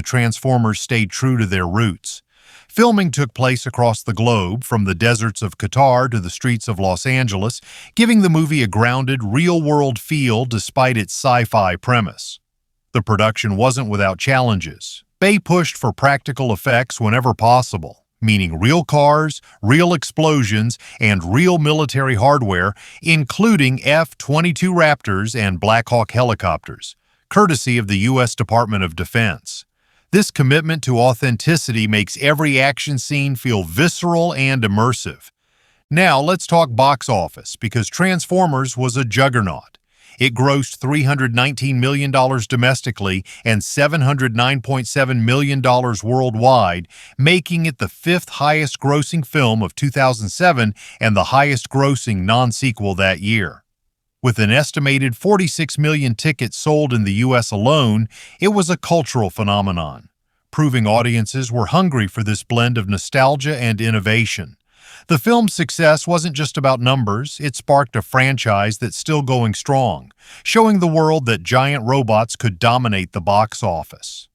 the Transformers stayed true to their roots. Filming took place across the globe, from the deserts of Qatar to the streets of Los Angeles, giving the movie a grounded, real-world feel despite its sci-fi premise. The production wasn't without challenges. Bay pushed for practical effects whenever possible, meaning real cars, real explosions, and real military hardware, including F-22 Raptors and Black Hawk helicopters, courtesy of the U.S. Department of Defense. This commitment to authenticity makes every action scene feel visceral and immersive. Now let's talk box office, because Transformers was a juggernaut. It grossed $319 million domestically and $709.7 million worldwide, making it the fifth highest grossing film of 2007 and the highest grossing non-sequel that year. With an estimated 46 million tickets sold in the U.S. alone, it was a cultural phenomenon, proving audiences were hungry for this blend of nostalgia and innovation. The film's success wasn't just about numbers, it sparked a franchise that's still going strong, showing the world that giant robots could dominate the box office.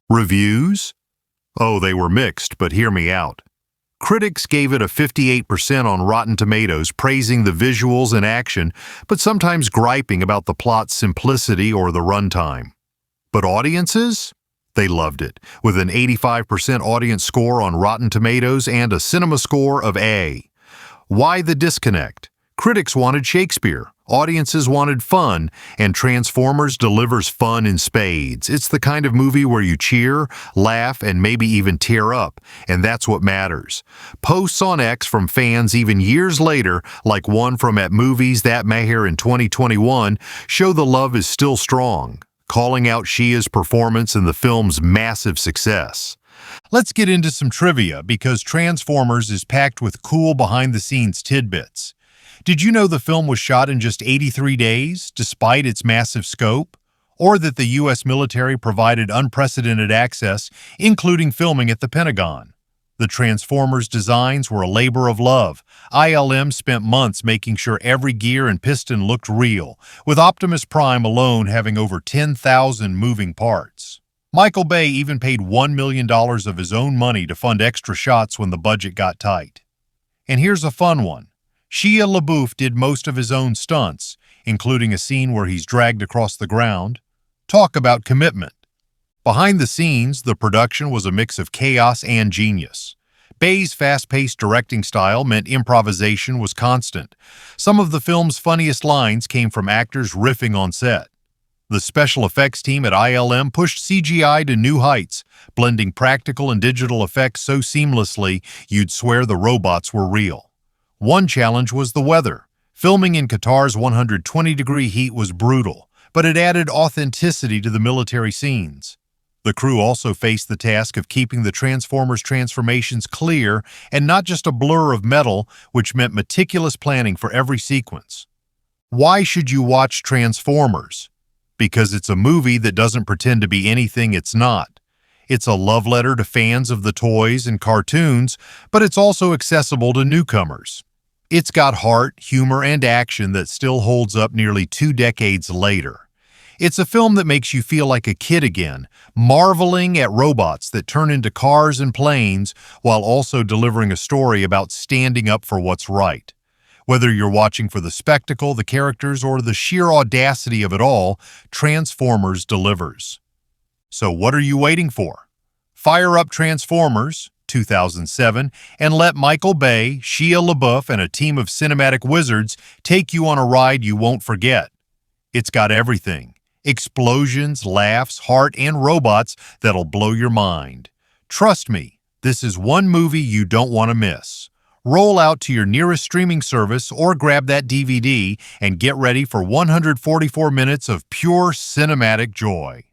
Reviews? Oh, they were mixed, but hear me out. Critics gave it a 58% on Rotten Tomatoes, praising the visuals and action, but sometimes griping about the plot's simplicity or the runtime. But audiences? They loved it, with an 85% audience score on Rotten Tomatoes and a cinema score of A. Why the disconnect? Critics wanted Shakespeare, audiences wanted fun, and Transformers delivers fun in spades. It's the kind of movie where you cheer, laugh, and maybe even tear up, and that's what matters. Posts on X from fans even years later, like one from At Movies That Maher in 2021, show the love is still strong, calling out Shia's performance and the film's massive success. Let's get into some trivia, because Transformers is packed with cool behind-the-scenes tidbits. Did you know the film was shot in just 83 days, despite its massive scope? Or that the U.S. military provided unprecedented access, including filming at the Pentagon? The Transformers designs were a labor of love. ILM spent months making sure every gear and piston looked real, with Optimus Prime alone having over 10,000 moving parts. Michael Bay even paid $1 million of his own money to fund extra shots when the budget got tight. And here's a fun one. Shia LaBeouf did most of his own stunts, including a scene where he's dragged across the ground. Talk about commitment. Behind the scenes, the production was a mix of chaos and genius. Bay's fast-paced directing style meant improvisation was constant. Some of the film's funniest lines came from actors riffing on set. The special effects team at ILM pushed CGI to new heights, blending practical and digital effects so seamlessly you'd swear the robots were real. One challenge was the weather. Filming in Qatar's 120-degree heat was brutal, but it added authenticity to the military scenes. The crew also faced the task of keeping the Transformers' transformations clear and not just a blur of metal, which meant meticulous planning for every sequence. Why should you watch Transformers? Because it's a movie that doesn't pretend to be anything it's not. It's a love letter to fans of the toys and cartoons, but it's also accessible to newcomers. It's got heart, humor, and action that still holds up nearly 2 decades later. It's a film that makes you feel like a kid again, marveling at robots that turn into cars and planes while also delivering a story about standing up for what's right. Whether you're watching for the spectacle, the characters, or the sheer audacity of it all, Transformers delivers. So what are you waiting for? Fire up Transformers 2007 and let Michael Bay, Shia LaBeouf, and a team of cinematic wizards take you on a ride you won't forget. It's got everything. Explosions, laughs, heart, and robots that'll blow your mind. Trust me, this is one movie you don't want to miss. Roll out to your nearest streaming service or grab that DVD and get ready for 144 minutes of pure cinematic joy.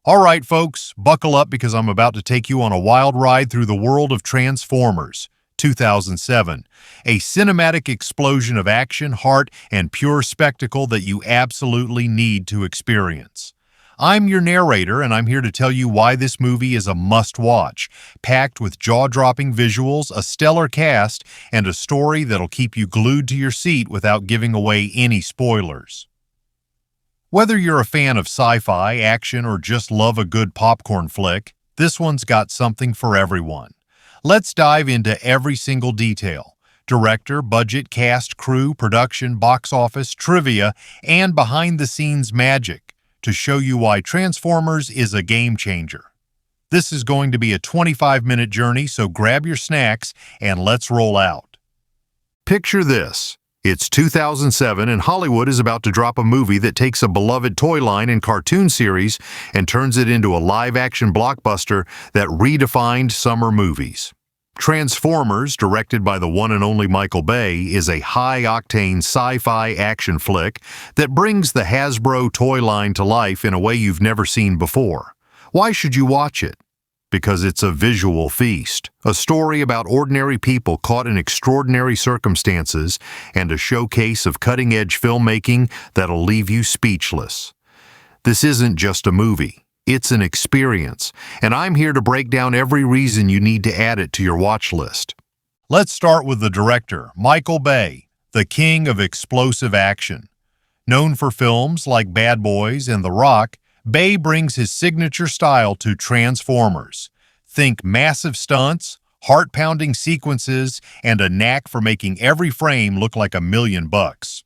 All right, folks, buckle up because I'm about to take you on a wild ride through the world of Transformers 2007, a cinematic explosion of action, heart, and pure spectacle that you absolutely need to experience. I'm your narrator, and I'm here to tell you why this movie is a must-watch, packed with jaw-dropping visuals, a stellar cast, and a story that'll keep you glued to your seat without giving away any spoilers. Whether you're a fan of sci-fi, action, or just love a good popcorn flick, This one's got something for everyone. Let's dive into every single detail. Director, budget, cast, crew, production, box office, trivia, and behind-the-scenes magic to show you why Transformers is a game changer. This is going to be a 25-minute journey, so grab your snacks and let's roll out. Picture this. It's 2007 and Hollywood is about to drop a movie that takes a beloved toy line and cartoon series and turns it into a live-action blockbuster that redefined summer movies. Transformers, directed by the one and only Michael Bay, is a high-octane sci-fi action flick that brings the Hasbro toy line to life in a way you've never seen before. Why should you watch it? Because it's a visual feast, a story about ordinary people caught in extraordinary circumstances, and a showcase of cutting-edge filmmaking that'll leave you speechless. This isn't just a movie, it's an experience, and I'm here to break down every reason you need to add it to your watch list. Let's start with the director, Michael Bay, the king of explosive action. Known for films like Bad Boys and The Rock, Bay brings his signature style to Transformers. Think massive stunts, heart-pounding sequences, and a knack for making every frame look like $1,000,000.